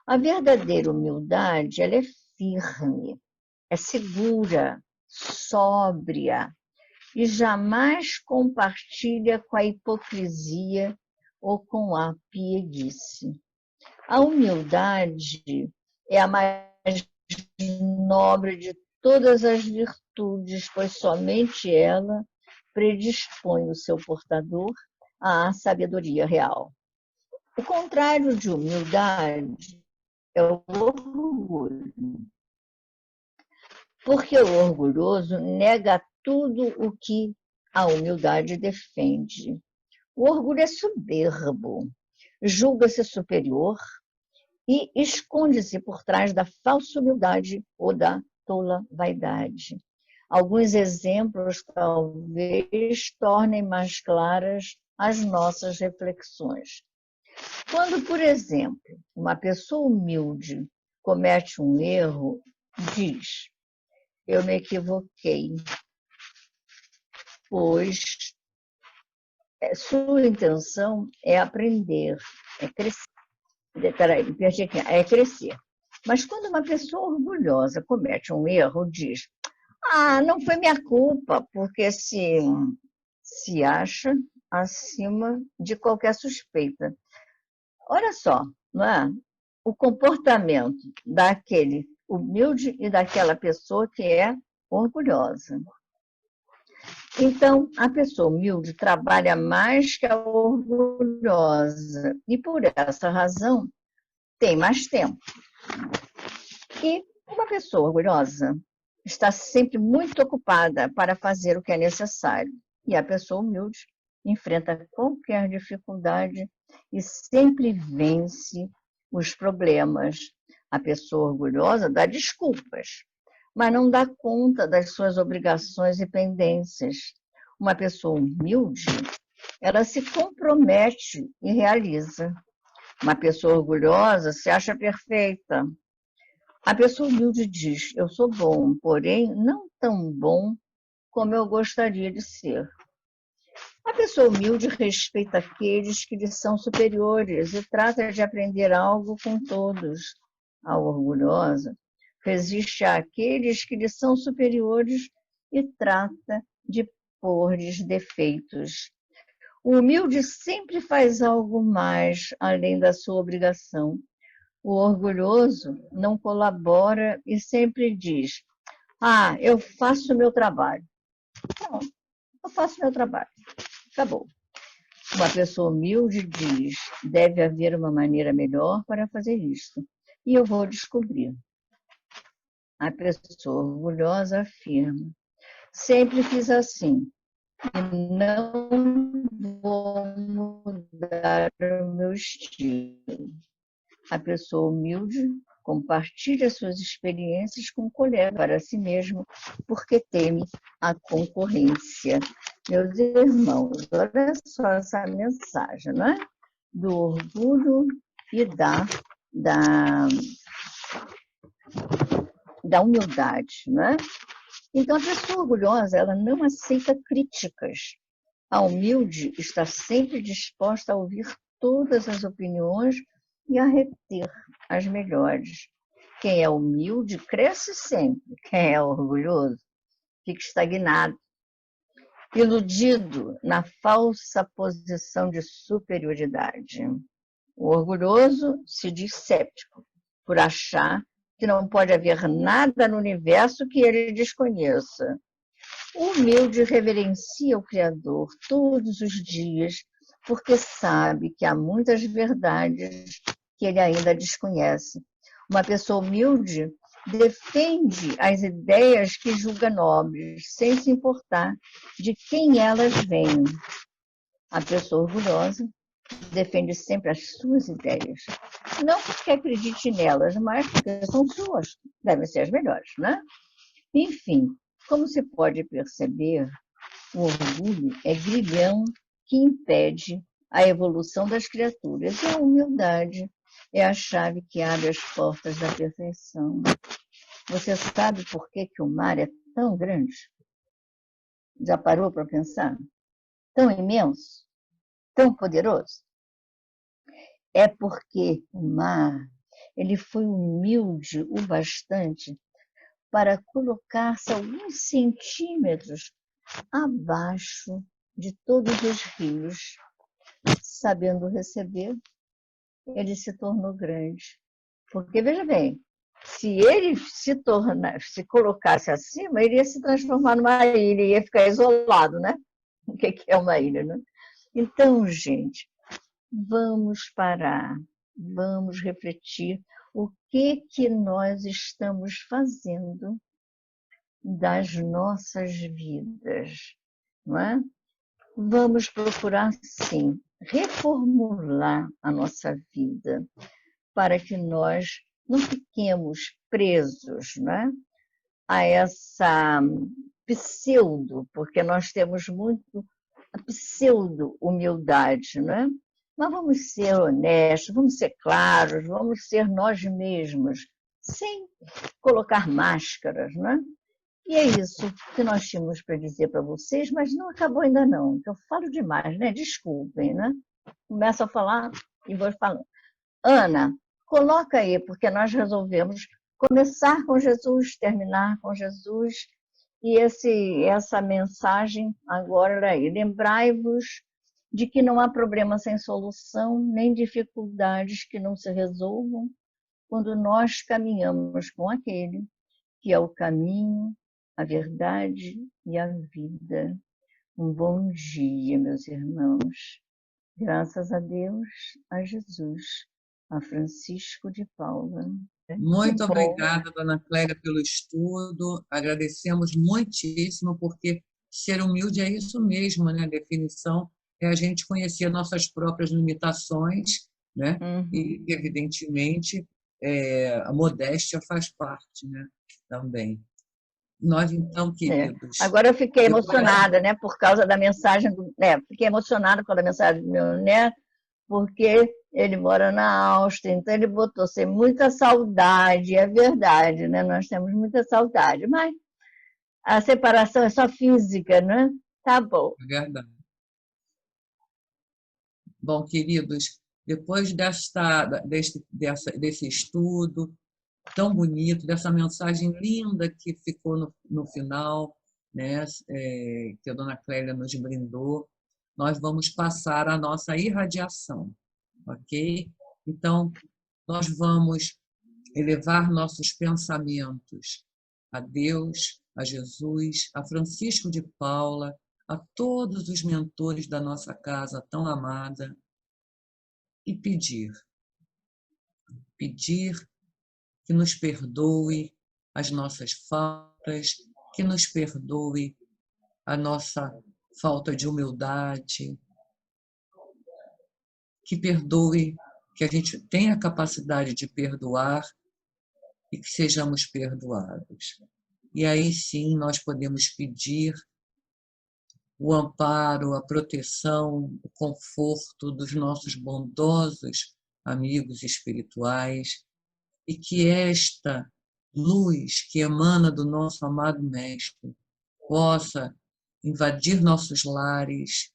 A verdadeira humildade, ela é firme, é segura, sóbria e jamais compartilha com a hipocrisia ou com a pieguice. A humildade é a mais nobre de todas as virtudes, pois somente ela predispõe o seu portador à sabedoria real. O contrário de humildade é o orgulho, porque o orgulhoso nega tudo o que a humildade defende. O orgulho é soberbo, julga-se superior e esconde-se por trás da falsa humildade ou da tola vaidade. Alguns exemplos talvez tornem mais claras as nossas reflexões. Quando, por exemplo, uma pessoa humilde comete um erro, diz: eu me equivoquei, pois sua intenção é aprender, é crescer. Peraí, perdi aqui, é crescer. Mas quando uma pessoa orgulhosa comete um erro, diz: não foi minha culpa, porque se acha acima de qualquer suspeita. Olha só, não é? O comportamento daquele humilde e daquela pessoa que é orgulhosa. Então, a pessoa humilde trabalha mais que a orgulhosa e, por essa razão, tem mais tempo. E uma pessoa orgulhosa está sempre muito ocupada para fazer o que é necessário. E a pessoa humilde enfrenta qualquer dificuldade e sempre vence os problemas. A pessoa orgulhosa dá desculpas, mas não dá conta das suas obrigações e pendências. Uma pessoa humilde, ela se compromete e realiza. Uma pessoa orgulhosa se acha perfeita. A pessoa humilde diz: eu sou bom, porém não tão bom como eu gostaria de ser. A pessoa humilde respeita aqueles que lhe são superiores e trata de aprender algo com todos. A orgulhosa resiste àqueles que lhe são superiores e trata de pôr-lhes defeitos. O humilde sempre faz algo mais além da sua obrigação. O orgulhoso não colabora e sempre diz: eu faço o meu trabalho. Não, eu faço o meu trabalho. Acabou. Uma pessoa humilde diz: deve haver uma maneira melhor para fazer isso. E eu vou descobrir. A pessoa orgulhosa afirma: sempre fiz assim, e não vou mudar o meu estilo. A pessoa humilde compartilha suas experiências com o colega para si mesmo, porque teme a concorrência. Meus irmãos, olha só essa mensagem, não é? Do orgulho e da humildade, não é? Então, a pessoa orgulhosa, ela não aceita críticas. A humilde está sempre disposta a ouvir todas as opiniões e a reter as melhores. Quem é humilde cresce sempre. Quem é orgulhoso fica estagnado, iludido na falsa posição de superioridade. O orgulhoso se diz cético, por achar que não pode haver nada no universo que ele desconheça. O humilde reverencia o Criador todos os dias, porque sabe que há muitas verdades que ele ainda desconhece. Uma pessoa humilde defende as ideias que julga nobres, sem se importar de quem elas venham. A pessoa orgulhosa defende sempre as suas ideias. Não porque acredite nelas, mas porque são suas. Devem ser as melhores, né? Enfim, como se pode perceber, o orgulho é grilhão que impede a evolução das criaturas. E a humildade é a chave que abre as portas da perfeição. Você sabe por que o mar é tão grande? Já parou para pensar? Tão imenso? Tão poderoso? É porque o mar, ele foi humilde o bastante para colocar-se alguns centímetros abaixo de todos os rios. Sabendo receber, ele se tornou grande. Porque, veja bem, se ele se colocasse acima, ele ia se transformar numa ilha, ia ficar isolado, né? O que é uma ilha, né? Então, gente, vamos parar, vamos refletir o que nós estamos fazendo das nossas vidas, não é? Vamos procurar, sim, reformular a nossa vida para que nós não fiquemos presos, né, a essa pseudo, porque nós temos muito a pseudo-humildade, né? Mas vamos ser honestos, vamos ser claros, vamos ser nós mesmos, sem colocar máscaras, né? E é isso que nós tínhamos para dizer para vocês, mas não acabou ainda não. Eu falo demais, né? Desculpem, né? Começo a falar e vou falando. Ana, coloca aí, porque nós resolvemos começar com Jesus, terminar com Jesus. E essa mensagem agora aí. Lembrai-vos de que não há problema sem solução, nem dificuldades que não se resolvam, quando nós caminhamos com aquele que é o caminho, a verdade e a vida. Um bom dia, meus irmãos. Graças a Deus, a Jesus, a Francisco de Paula. Muito obrigada, dona Clélia, pelo estudo. Agradecemos muitíssimo, porque ser humilde é isso mesmo, né? A definição é a gente conhecer nossas próprias limitações, né? E, evidentemente, a modéstia faz parte, né? Também. Nós, então, queridos... Agora eu fiquei emocionada, né? Por causa da mensagem... fiquei emocionada por causa da mensagem do meu neto, porque ele mora na Áustria, então ele botou sem muita saudade, é verdade, né? Nós temos muita saudade, mas a separação é só física, né? Tá bom. É verdade. Bom, queridos, depois desse estudo tão bonito, dessa mensagem linda que ficou no final, né? Que a dona Clélia nos brindou, nós vamos passar a nossa irradiação, ok? Então, nós vamos elevar nossos pensamentos a Deus, a Jesus, a Francisco de Paula, a todos os mentores da nossa casa tão amada, e pedir que nos perdoe as nossas faltas, que nos perdoe a nossa falta de humildade, que perdoe, que a gente tenha a capacidade de perdoar e que sejamos perdoados. E aí sim nós podemos pedir o amparo, a proteção, o conforto dos nossos bondosos amigos espirituais e que esta luz que emana do nosso amado Mestre possa invadir nossos lares,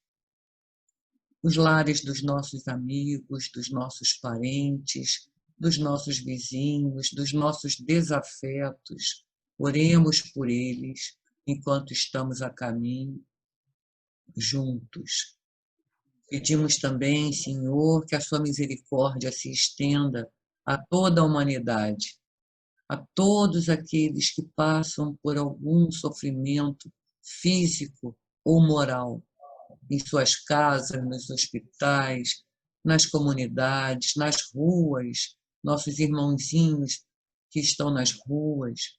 os lares dos nossos amigos, dos nossos parentes, dos nossos vizinhos, dos nossos desafetos. Oremos por eles enquanto estamos a caminho juntos. Pedimos também, Senhor, que a sua misericórdia se estenda a toda a humanidade, a todos aqueles que passam por algum sofrimento físico ou moral, em suas casas, nos hospitais, nas comunidades, nas ruas, nossos irmãozinhos que estão nas ruas,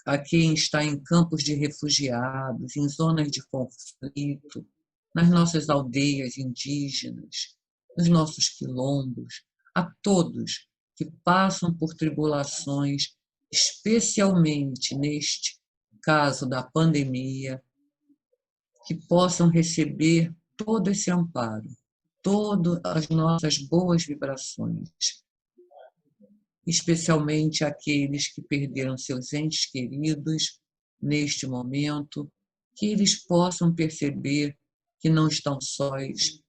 a quem está em campos de refugiados, em zonas de conflito, nas nossas aldeias indígenas, nos nossos quilombos, a todos que passam por tribulações, especialmente neste caso da pandemia, que possam receber todo esse amparo, todas as nossas boas vibrações, especialmente aqueles que perderam seus entes queridos neste momento, que eles possam perceber que não estão sós,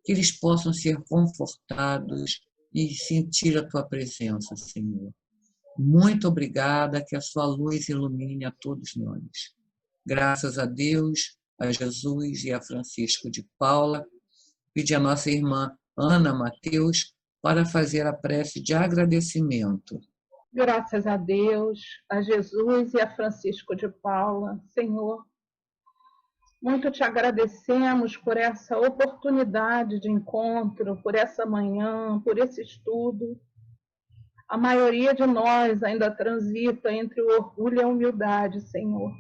que eles possam ser confortados e sentir a tua presença, Senhor. Muito obrigada, que a sua luz ilumine a todos nós. Graças a Deus, a Jesus e a Francisco de Paula, pedi a nossa irmã Ana Mateus para fazer a prece de agradecimento. Graças a Deus, a Jesus e a Francisco de Paula. Senhor, muito te agradecemos por essa oportunidade de encontro, por essa manhã, por esse estudo. A maioria de nós ainda transita entre o orgulho e a humildade, Senhor.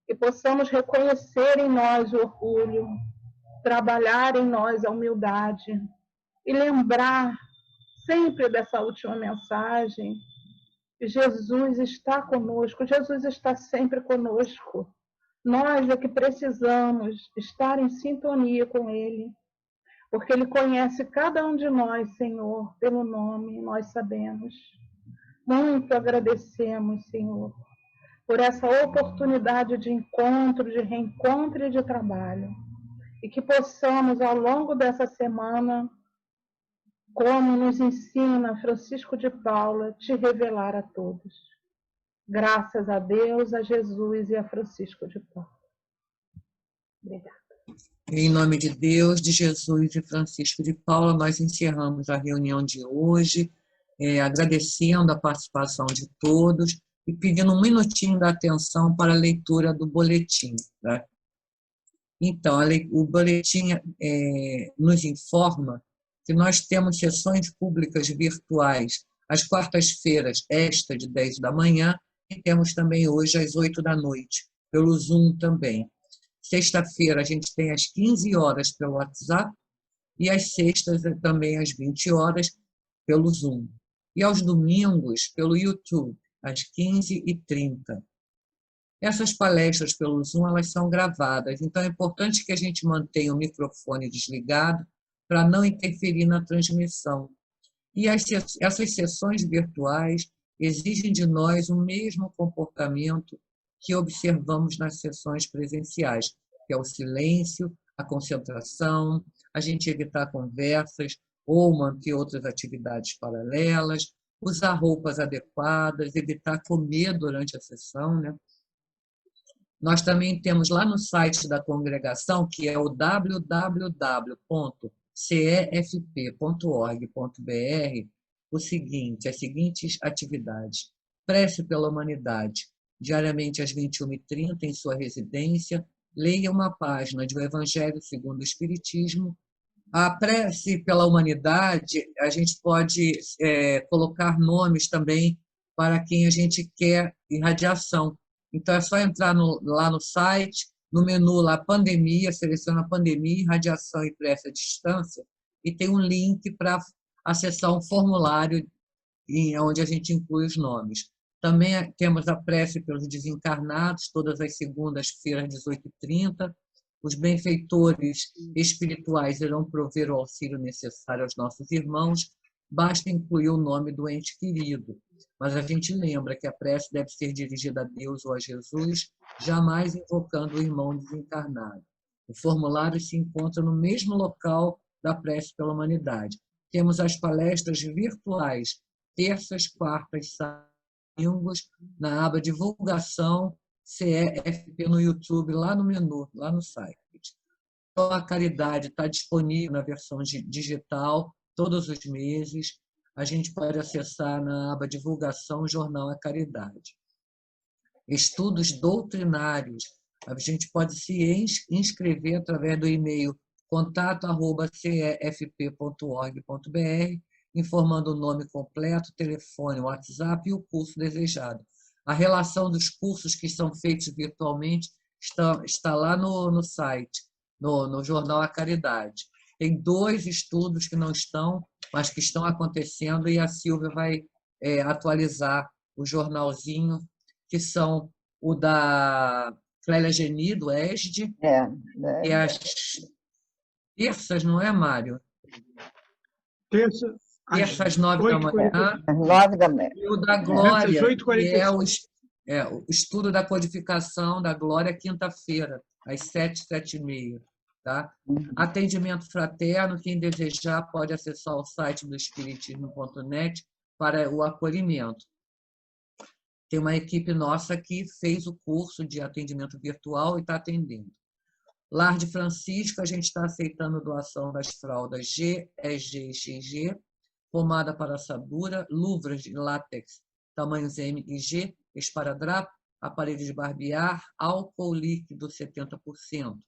Que possamos reconhecer em nós o orgulho, trabalhar em nós a humildade e lembrar sempre dessa última mensagem que Jesus está conosco, Jesus está sempre conosco. Nós é que precisamos estar em sintonia com Ele, porque Ele conhece cada um de nós, Senhor, pelo nome, nós sabemos. Muito agradecemos, Senhor, por essa oportunidade de encontro, de reencontro e de trabalho. E que possamos, ao longo dessa semana, como nos ensina Francisco de Paula, te revelar a todos. Graças a Deus, a Jesus e a Francisco de Paula. Obrigada. Em nome de Deus, de Jesus e Francisco de Paula, nós encerramos a reunião de hoje, agradecendo a participação de todos e pedindo um minutinho da atenção para a leitura do boletim. Tá? Então, o boletim nos informa que nós temos sessões públicas virtuais às quartas-feiras, esta de 10 da manhã, e temos também hoje às 8 da noite, pelo Zoom também. Sexta-feira a gente tem às 15 horas pelo WhatsApp e às sextas também às 20 horas pelo Zoom. E aos domingos pelo YouTube, às 15h30. Essas palestras pelo Zoom, elas são gravadas, então é importante que a gente mantenha o microfone desligado para não interferir na transmissão. E essas sessões virtuais exigem de nós o mesmo comportamento que observamos nas sessões presenciais, que é o silêncio, a concentração, a gente evitar conversas ou manter outras atividades paralelas, usar roupas adequadas, evitar comer durante a sessão, né? Nós também temos lá no site da congregação, que é o www.cefp.org.br, as seguintes atividades. Prece pela humanidade, diariamente às 21h30 em sua residência, leia uma página do Evangelho segundo o Espiritismo, A prece pela humanidade, a gente pode colocar nomes também para quem a gente quer irradiação. Então, é só entrar lá no site, no menu lá, pandemia, seleciona pandemia, irradiação e prece à distância, e tem um link para acessar um formulário onde a gente inclui os nomes. Também temos a prece pelos desencarnados, todas as segundas-feiras, 18h30. Os benfeitores espirituais irão prover o auxílio necessário aos nossos irmãos, basta incluir o nome do ente querido. Mas a gente lembra que a prece deve ser dirigida a Deus ou a Jesus, jamais invocando o irmão desencarnado. O formulário se encontra no mesmo local da prece pela humanidade. Temos as palestras virtuais, terças, quartas, domingos, na aba divulgação, CEFP no YouTube, lá no menu, lá no site. Então, a Caridade está disponível na versão digital todos os meses. A gente pode acessar na aba divulgação o jornal A Caridade. Estudos doutrinários. A gente pode se inscrever através do e-mail contato@cefp.org.br, informando o nome completo, telefone, WhatsApp e o curso desejado. A relação dos cursos que são feitos virtualmente está lá no site, no jornal A Caridade. Tem 2 estudos que não estão, mas que estão acontecendo, e a Silvia vai atualizar o jornalzinho, que são o da Clélia Geni, do ESD, e as terças, não é, Mário? Terça, Terças, 9 da manhã. Às 9 da manhã. E o da Glória, Às 8h45. que é o estudo da codificação da Glória, quinta-feira, às 7, 7h30. Tá? Atendimento fraterno, quem desejar pode acessar o site do espiritismo.net para o acolhimento. Tem uma equipe nossa que fez o curso de atendimento virtual e está atendendo. Lar de Francisco, a gente está aceitando doação das fraldas G, SG e XG, pomada para assadura, luvras de látex tamanhos M e G, esparadrapo, aparelho de barbear, álcool líquido 70%.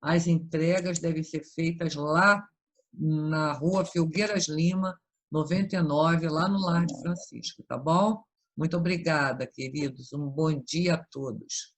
As entregas devem ser feitas lá na rua Filgueiras Lima, 99, lá no Lar de Francisco, tá bom? Muito obrigada, queridos. Um bom dia a todos.